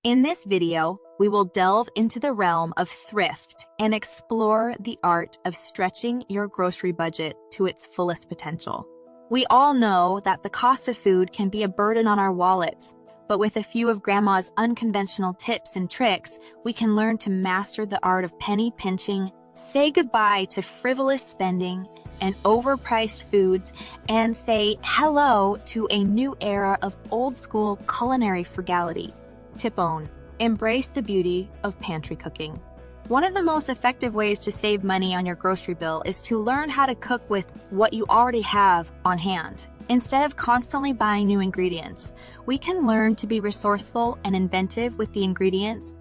In this video, we will delve into the realm of thrift and explore the art of stretching your grocery budget to its fullest potential. We all know that the cost of food can be a burden on our wallets, but with a few of Grandma's unconventional tips and tricks, we can learn to master the art of penny pinching, say goodbye to frivolous spending and overpriced foods, and say hello to a new era of old-school culinary frugality. Tip 1. Embrace the beauty of pantry cooking. One of the most effective ways to save money on your grocery bill is to learn how to cook with what you already have on hand. Instead of constantly buying new ingredients, we can learn to be resourceful and inventive with the ingredients.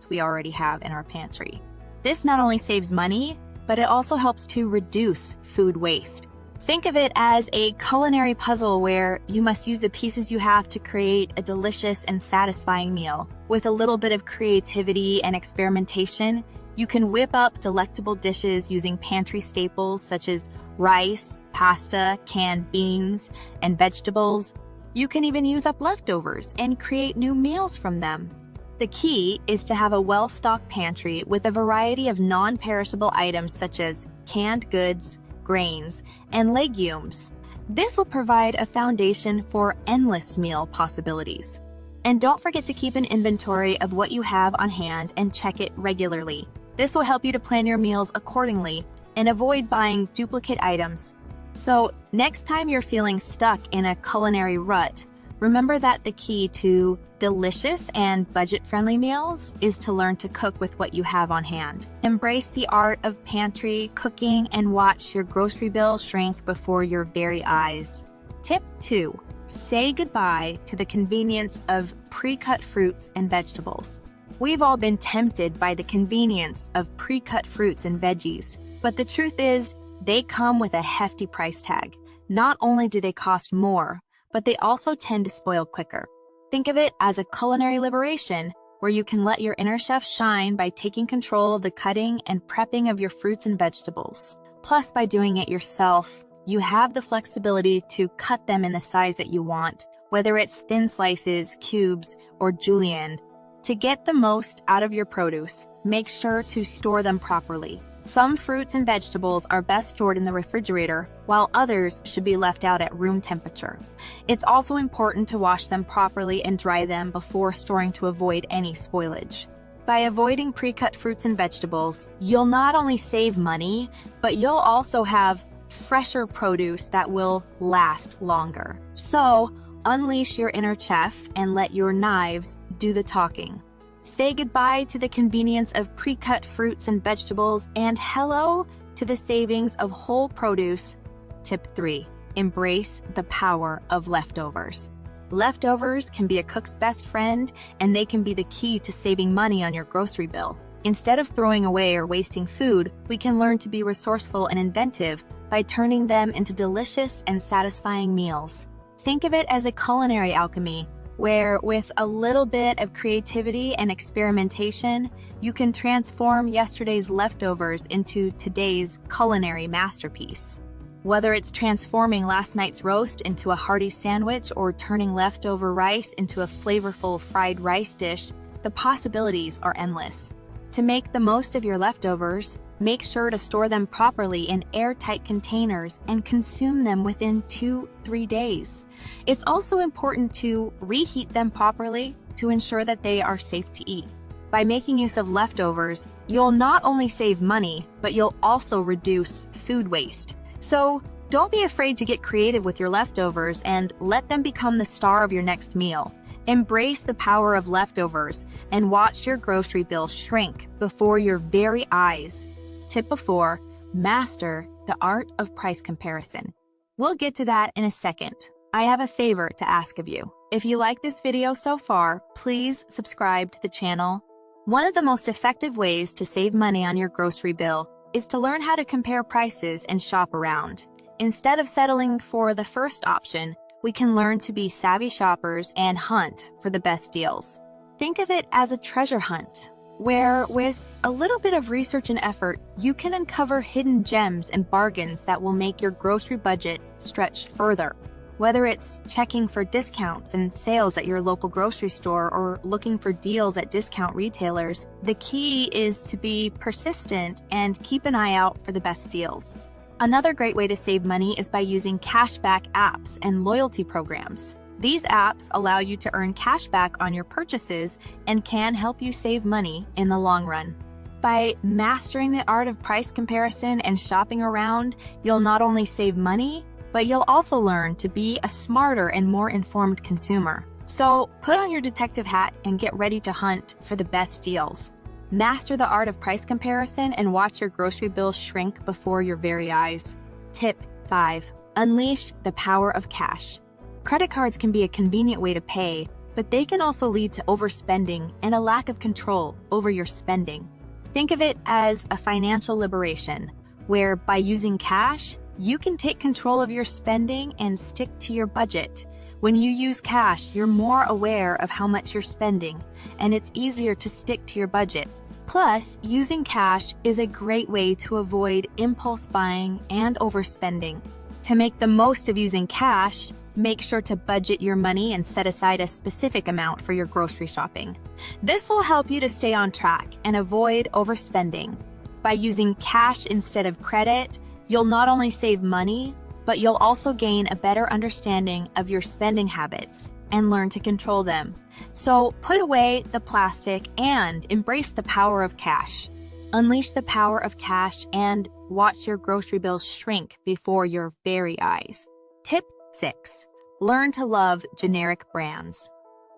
We already have in our pantry. This not only saves money, but it also helps to reduce food waste. Think of it as a culinary puzzle where you must use the pieces you have to create a delicious and satisfying meal. With a little bit of creativity and experimentation, you can whip up delectable dishes using pantry staples such as rice, pasta, canned beans, and vegetables. You can even use up leftovers and create new meals from them. The key is to have a well-stocked pantry with a variety of non-perishable items such as canned goods, grains, and legumes. This will provide a foundation for endless meal possibilities. And don't forget to keep an inventory of what you have on hand and check it regularly. This will help you to plan your meals accordingly and avoid buying duplicate items. So, next time you're feeling stuck in a culinary rut, remember that the key to delicious and budget-friendly meals is to learn to cook with what you have on hand. Embrace the art of pantry cooking and watch your grocery bill shrink before your very eyes. Tip 2. Say goodbye to the convenience of pre-cut fruits and vegetables. We've all been tempted by the convenience of pre-cut fruits and veggies, but the truth is, they come with a hefty price tag. Not only do they cost more, but they also tend to spoil quicker. Think of it as a culinary liberation where you can let your inner chef shine by taking control of the cutting and prepping of your fruits and vegetables. Plus, by doing it yourself, you have the flexibility to cut them in the size that you want, whether it's thin slices, cubes, or julienne. To get the most out of your produce, make sure to store them properly. Some fruits and vegetables are best stored in the refrigerator, while others should be left out at room temperature. It's also important to wash them properly and dry them before storing to avoid any spoilage. By avoiding pre-cut fruits and vegetables, you'll not only save money, but you'll also have fresher produce that will last longer. So, unleash your inner chef and let your knives do the talking. Say goodbye to the convenience of pre-cut fruits and vegetables and hello to the savings of whole produce. Tip 3. Embrace the power of leftovers. Leftovers can be a cook's best friend, and they can be the key to saving money on your grocery bill. Instead of throwing away or wasting food, we can learn to be resourceful and inventive by turning them into delicious and satisfying meals. Think of it as a culinary alchemy, where with a little bit of creativity and experimentation, you can transform yesterday's leftovers into today's culinary masterpiece. Whether it's transforming last night's roast into a hearty sandwich or turning leftover rice into a flavorful fried rice dish, the possibilities are endless. To make the most of your leftovers, make sure to store them properly in airtight containers and consume them within 2-3 days. It's also important to reheat them properly to ensure that they are safe to eat. By making use of leftovers, you'll not only save money, but you'll also reduce food waste. So, don't be afraid to get creative with your leftovers and let them become the star of your next meal. Embrace the power of leftovers and watch your grocery bill shrink before your very eyes. Tip 4. Master the art of price comparison. We'll get to that in a second. I have a favor to ask of you. If you like this video so far, please subscribe to the channel. One of the most effective ways to save money on your grocery bill is to learn how to compare prices and shop around. Instead of settling for the first option, we can learn to be savvy shoppers and hunt for the best deals. Think of it as a treasure hunt, where with a little bit of research and effort, you can uncover hidden gems and bargains that will make your grocery budget stretch further. Whether it's checking for discounts and sales at your local grocery store or looking for deals at discount retailers, the key is to be persistent and keep an eye out for the best deals. Another great way to save money is by using cashback apps and loyalty programs. These apps allow you to earn cashback on your purchases and can help you save money in the long run. By mastering the art of price comparison and shopping around, you'll not only save money, but you'll also learn to be a smarter and more informed consumer. So put on your detective hat and get ready to hunt for the best deals. Master the art of price comparison and watch your grocery bill shrink before your very eyes. Tip 5. Unleash the power of cash. Credit cards can be a convenient way to pay, but they can also lead to overspending and a lack of control over your spending. Think of it as a financial liberation, where by using cash, you can take control of your spending and stick to your budget. When you use cash, you're more aware of how much you're spending, and it's easier to stick to your budget. Plus, using cash is a great way to avoid impulse buying and overspending. To make the most of using cash, make sure to budget your money and set aside a specific amount for your grocery shopping. This will help you to stay on track and avoid overspending. By using cash instead of credit, you'll not only save money, but you'll also gain a better understanding of your spending habits and learn to control them. So put away the plastic and embrace the power of cash. Unleash the power of cash and watch your grocery bills shrink before your very eyes. Tip 6. Learn to love generic brands.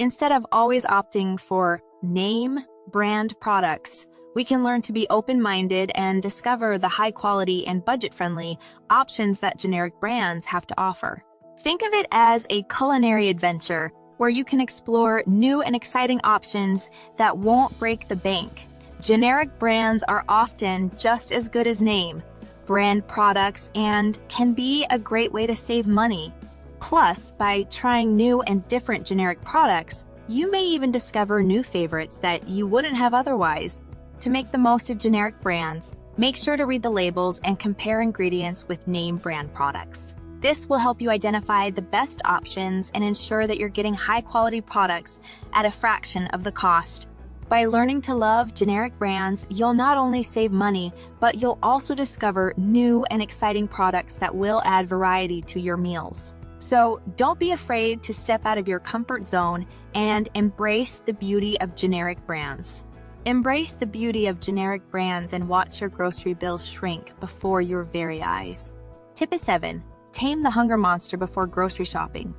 Instead of always opting for name brand products, we can learn to be open-minded and discover the high-quality and budget-friendly options that generic brands have to offer. Think of it as a culinary adventure where you can explore new and exciting options that won't break the bank. Generic brands are often just as good as name brand products and can be a great way to save money. Plus, by trying new and different generic products, you may even discover new favorites that you wouldn't have otherwise. To make the most of generic brands, make sure to read the labels and compare ingredients with name brand products. This will help you identify the best options and ensure that you're getting high-quality products at a fraction of the cost. By learning to love generic brands, you'll not only save money, but you'll also discover new and exciting products that will add variety to your meals. So don't be afraid to step out of your comfort zone and embrace the beauty of generic brands. Embrace the beauty of generic brands and watch your grocery bill shrink before your very eyes. Tip 7. Tame the hunger monster before grocery shopping.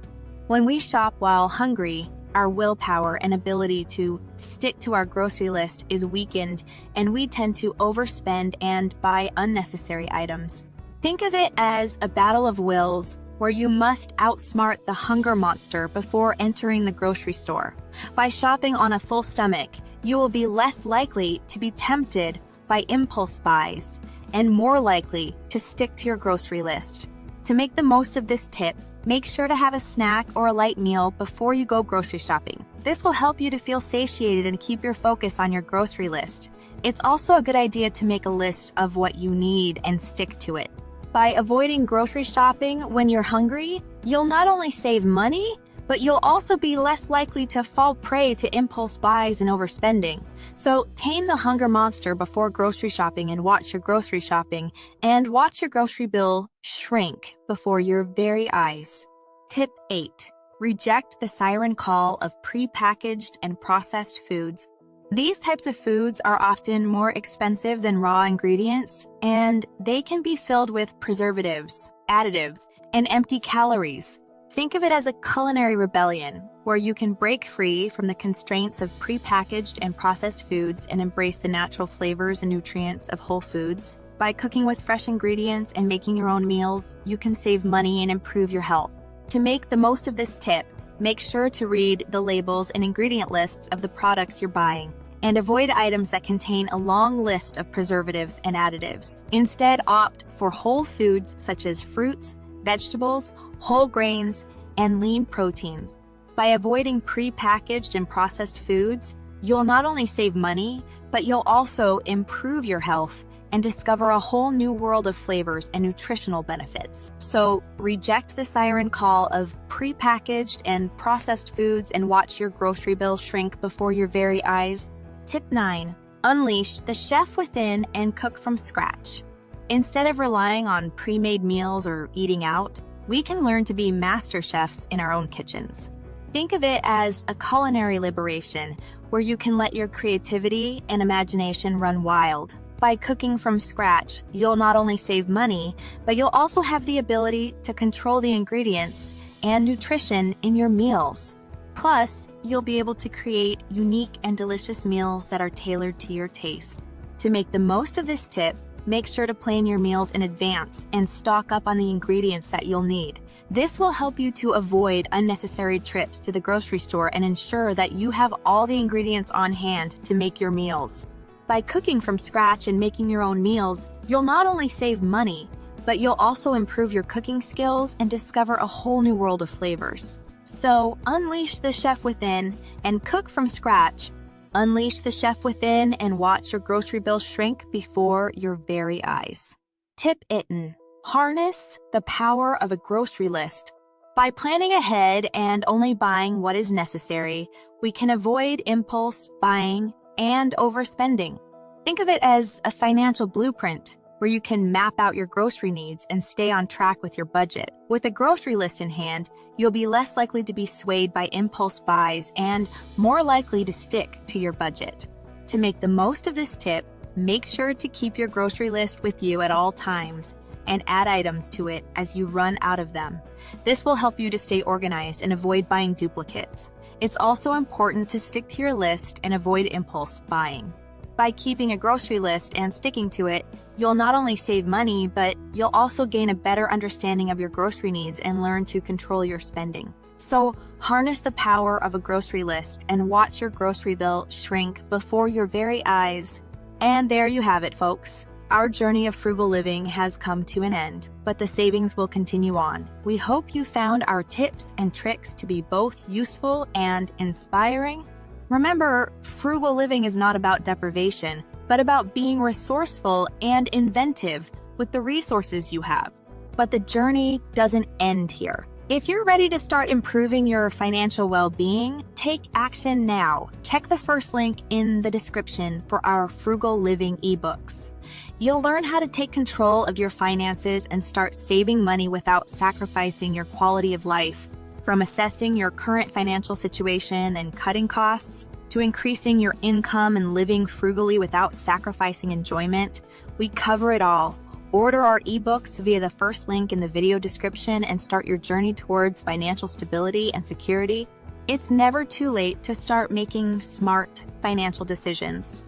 When we shop while hungry, our willpower and ability to stick to our grocery list is weakened, and we tend to overspend and buy unnecessary items. Think of it as a battle of wills, where you must outsmart the hunger monster before entering the grocery store. By shopping on a full stomach, you will be less likely to be tempted by impulse buys and more likely to stick to your grocery list. To make the most of this tip, make sure to have a snack or a light meal before you go grocery shopping. This will help you to feel satiated and keep your focus on your grocery list. It's also a good idea to make a list of what you need and stick to it. By avoiding grocery shopping when you're hungry, you'll not only save money, but you'll also be less likely to fall prey to impulse buys and overspending. So tame the hunger monster before grocery shopping and watch your grocery shopping and watch your grocery bill shrink before your very eyes. Tip 8. Reject the siren call of prepackaged and processed foods. These types of foods are often more expensive than raw ingredients, and they can be filled with preservatives, additives, and empty calories. Think of it as a culinary rebellion, where you can break free from the constraints of prepackaged and processed foods and embrace the natural flavors and nutrients of whole foods. By cooking with fresh ingredients and making your own meals, you can save money and improve your health. To make the most of this tip, make sure to read the labels and ingredient lists of the products you're buying, and avoid items that contain a long list of preservatives and additives. Instead, opt for whole foods such as fruits, vegetables, whole grains, and lean proteins. By avoiding pre-packaged and processed foods, You'll not only save money, but you'll also improve your health and discover a whole new world of flavors and nutritional benefits. So reject the siren call of prepackaged and processed foods and watch your grocery bill shrink before your very eyes. Tip 9. Unleash the chef within and cook from scratch. Instead of relying on pre-made meals or eating out, we can learn to be master chefs in our own kitchens. Think of it as a culinary liberation where you can let your creativity and imagination run wild. By cooking from scratch, you'll not only save money, but you'll also have the ability to control the ingredients and nutrition in your meals. Plus, you'll be able to create unique and delicious meals that are tailored to your taste. To make the most of this tip, make sure to plan your meals in advance and stock up on the ingredients that you'll need. This will help you to avoid unnecessary trips to the grocery store and ensure that you have all the ingredients on hand to make your meals. By cooking from scratch and making your own meals, you'll not only save money, but you'll also improve your cooking skills and discover a whole new world of flavors. So, unleash the chef within and cook from scratch. Unleash the chef within and watch your grocery bill shrink before your very eyes. Tip 8. Harness the power of a grocery list. By planning ahead and only buying what is necessary, we can avoid impulse buying and overspending. Think of it as a financial blueprint where you can map out your grocery needs and stay on track with your budget. With a grocery list in hand, you'll be less likely to be swayed by impulse buys and more likely to stick to your budget. To make the most of this tip, make sure to keep your grocery list with you at all times and add items to it as you run out of them. This will help you to stay organized and avoid buying duplicates. It's also important to stick to your list and avoid impulse buying. By keeping a grocery list and sticking to it, you'll not only save money, but you'll also gain a better understanding of your grocery needs and learn to control your spending. So, harness the power of a grocery list and watch your grocery bill shrink before your very eyes. And there you have it, folks. Our journey of frugal living has come to an end, but the savings will continue on. We hope you found our tips and tricks to be both useful and inspiring. Remember, frugal living is not about deprivation, but about being resourceful and inventive with the resources you have. But the journey doesn't end here. If you're ready to start improving your financial well-being, take action now. Check the first link in the description for our Frugal Living ebooks. You'll learn how to take control of your finances and start saving money without sacrificing your quality of life. From assessing your current financial situation and cutting costs, to increasing your income and living frugally without sacrificing enjoyment, we cover it all. Order our ebooks via the first link in the video description and start your journey towards financial stability and security. It's never too late to start making smart financial decisions.